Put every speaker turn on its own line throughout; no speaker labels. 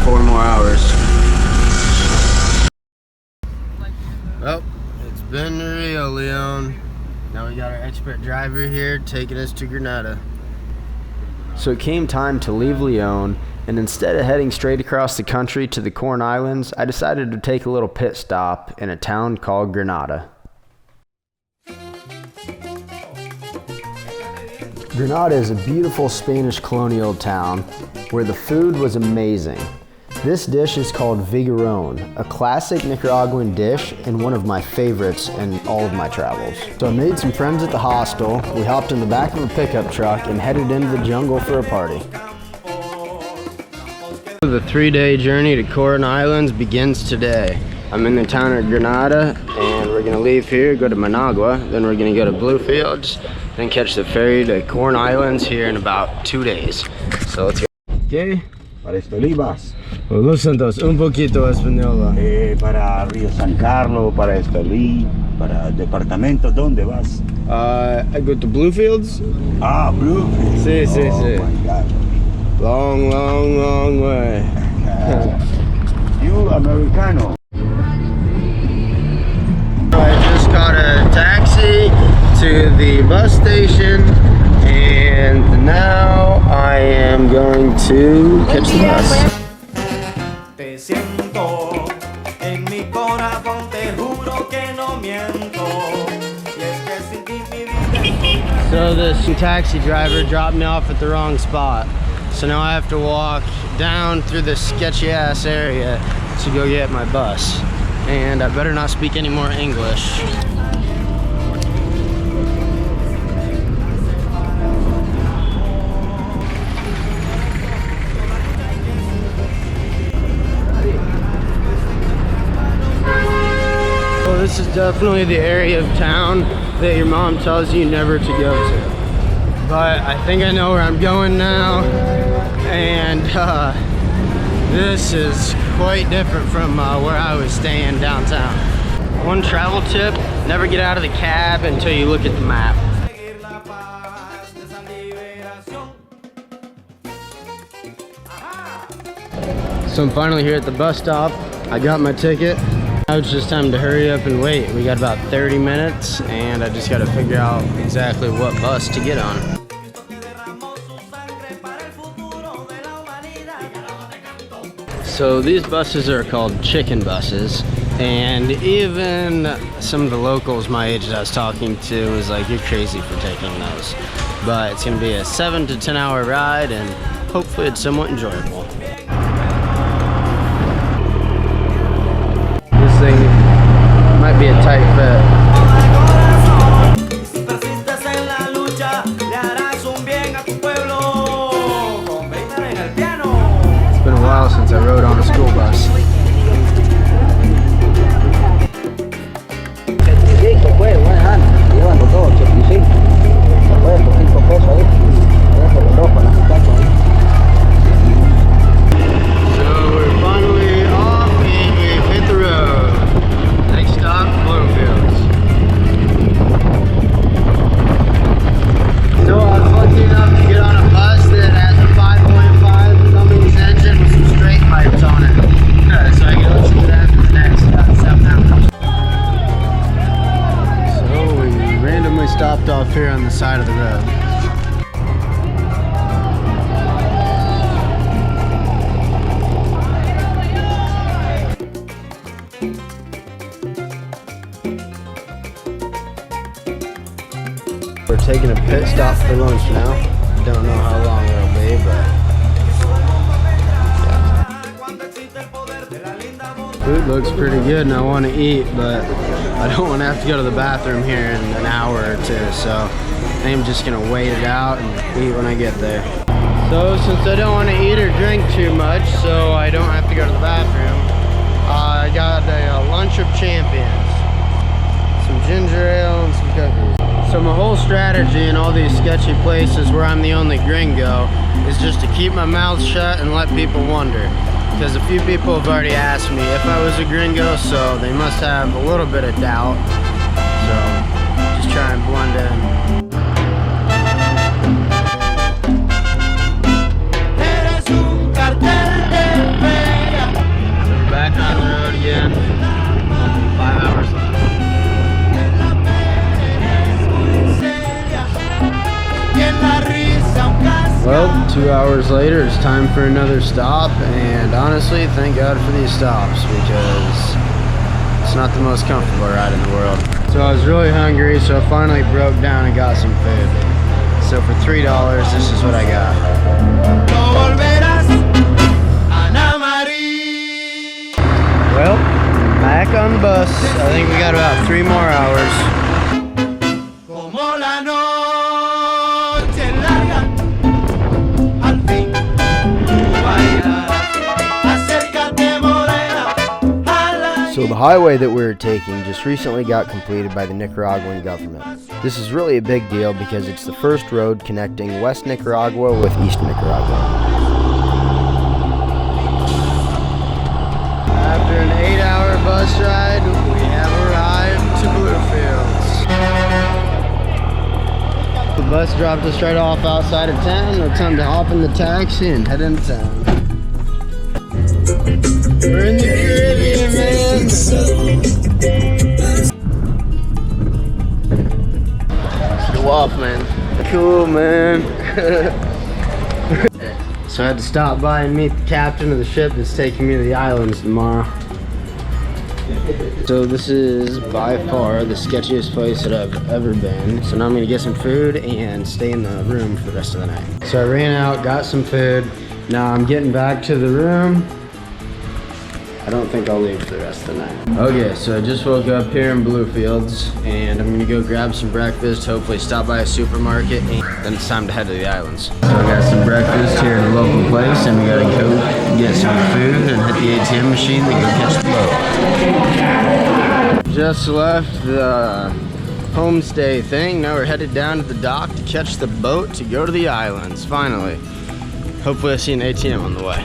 4 more hours. Well, it's been real, Leon. Now we got our expert driver here taking us to Granada. So it came time to leave Leon, and instead of heading straight across the country to the Corn Islands, I decided to take a little pit stop in a town called Granada. Granada is a beautiful Spanish colonial town where the food was amazing. This dish is called vigorón, a classic Nicaraguan dish and one of my favorites in all of my travels. So I made some friends at the hostel, we hopped in the back of a pickup truck and headed into the jungle for a party. The 3-day journey to Corn Islands begins today. I'm in the town of Granada and we're gonna leave here, go to Managua, then we're gonna go to Bluefields, then catch the ferry to Corn Islands here in about 2 days. So let's go. Okay.
Para Estolivas.
Los Santos, un poquito española.
Para Río San Carlos, para Estelí, para departamento, ¿dónde vas?
I go to Bluefields.
Ah, Bluefields.
Sí, sí,
oh
sí.
My God.
Long, long, long way.
You Americano.
I just caught a taxi to the bus station and now I am going to catch the bus. So this taxi driver dropped me off at the wrong spot. So now I have to walk down through this sketchy ass area to go get my bus. And I better not speak any more English. Well, this is definitely the area of town that your mom tells you never to go to. But I think I know where I'm going now, and this is quite different from where I was staying downtown. One travel tip, never get out of the cab until you look at the map. So I'm finally here at the bus stop. I got my ticket. Now it's just time to hurry up and wait. We got about 30 minutes and I just got to figure out exactly what bus to get on. So these buses are called chicken buses, and even some of the locals my age that I was talking to was like, you're crazy for taking those. But it's gonna be a 7 to 10 hour ride and hopefully it's somewhat enjoyable. This thing might be a tight fit. It's been a while since I rode on a school bus. So we're finally off and we've hit the road. Next stop, Bluefields. So I was lucky enough to get on a bus that has a 5.5 Cummins engine with some straight pipes on it. So I can listen to that for the next 7 hours. So we randomly stopped off here on the side of the road. We're taking a pit stop for lunch now. Don't know how long it'll be, but yeah. Food looks pretty good and I want to eat, but I don't want to have to go to the bathroom here in an hour or two, so I'm just gonna wait it out and eat when I get there. So since I don't want to eat or drink too much, so I don't have to go to the bathroom, I got a lunch of champions, some ginger ale and some cookies. So my whole strategy in all these sketchy places where I'm the only gringo is just to keep my mouth shut and let people wonder. Because a few people have already asked me if I was a gringo, so they must have a little bit of doubt. So just try and blend in. Eres un cartel de fe. hours later, it's time for another stop, and honestly, thank God for these stops because it's not the most comfortable ride in the world. So I was really hungry, so I finally broke down and got some food. So for $3, this is what I got. Well, back on the bus. I think we got about 3 more hours. So the highway that we were taking just recently got completed by the Nicaraguan government. This is really a big deal because it's the first road connecting West Nicaragua with East Nicaragua. After an 8-hour bus ride, we have arrived to Bluefields. The bus dropped us right off outside of town. No time to hop in the taxi and head into town. We're in the Caribbean, man. Show off, man. Cool, man. So I had to stop by and meet the captain of the ship that's taking me to the islands tomorrow. So this is by far the sketchiest place that I've ever been. So now I'm gonna get some food and stay in the room for the rest of the night. So I ran out, got some food. Now I'm getting back to the room. I don't think I'll leave for the rest of the night. Okay, so I just woke up here in Bluefields and I'm gonna go grab some breakfast, hopefully stop by a supermarket, and then it's time to head to the islands. So I got some breakfast here at a local place and we gotta go get some food and hit the ATM machine and go catch the boat. Just left the homestay thing. Now we're headed down to the dock to catch the boat to go to the islands, finally. Hopefully I see an ATM on the way.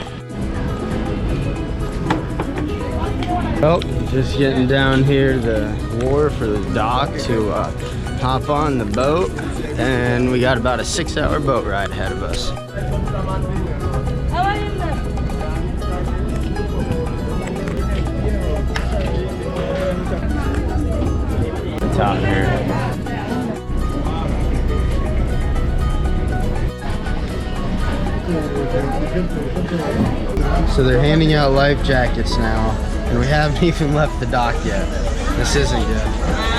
Well, just getting down here to the wharf or the dock to hop on the boat, and we got about a 6-hour boat ride ahead of us. It's out here. So they're handing out life jackets now. And we haven't even left the dock yet. This isn't good.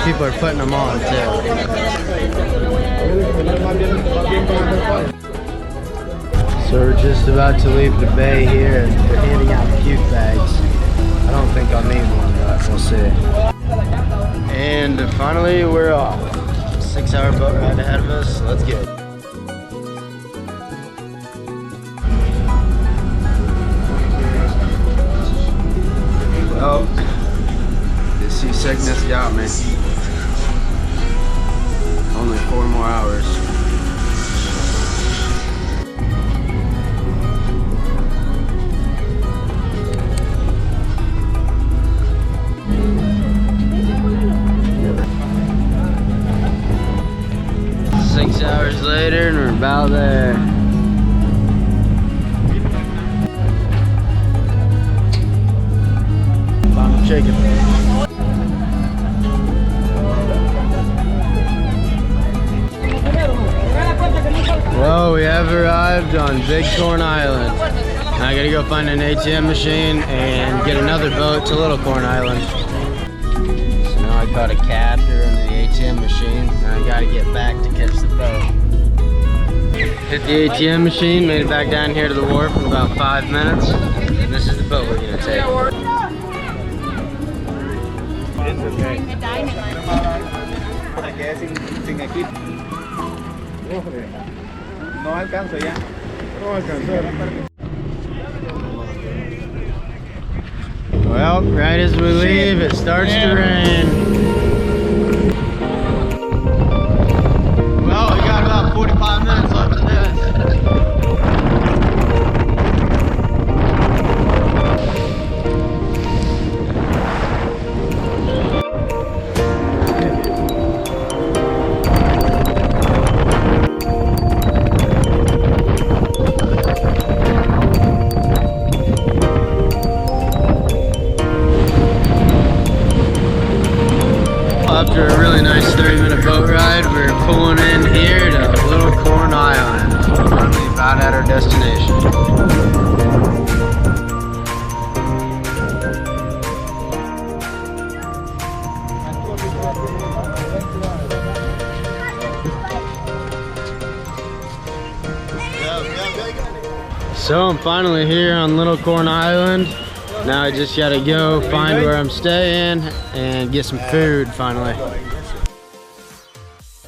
People are putting them on too. So we're just about to leave the bay here and they're handing out puke bags. I don't think I'll need one, but we'll see. And finally we're off. 6-hour boat ride ahead of us. Let's get it. Oh, the seasickness got me. Only 4 more hours. Six hours later and we're about there. Chicken. Well, we have arrived on Big Corn Island. Now I gotta go find an ATM machine and get another boat to Little Corn Island. So now I caught a cab here in the ATM machine. Now I gotta get back to catch the boat. Hit the ATM machine, made it back down here to the wharf in about 5 minutes. And this is the boat we're gonna take. Well, right as we leave, it starts to rain. Well, we got about 45 minutes left to do it. So I'm finally here on Little Corn Island. Now I just gotta go find where I'm staying and get some food finally.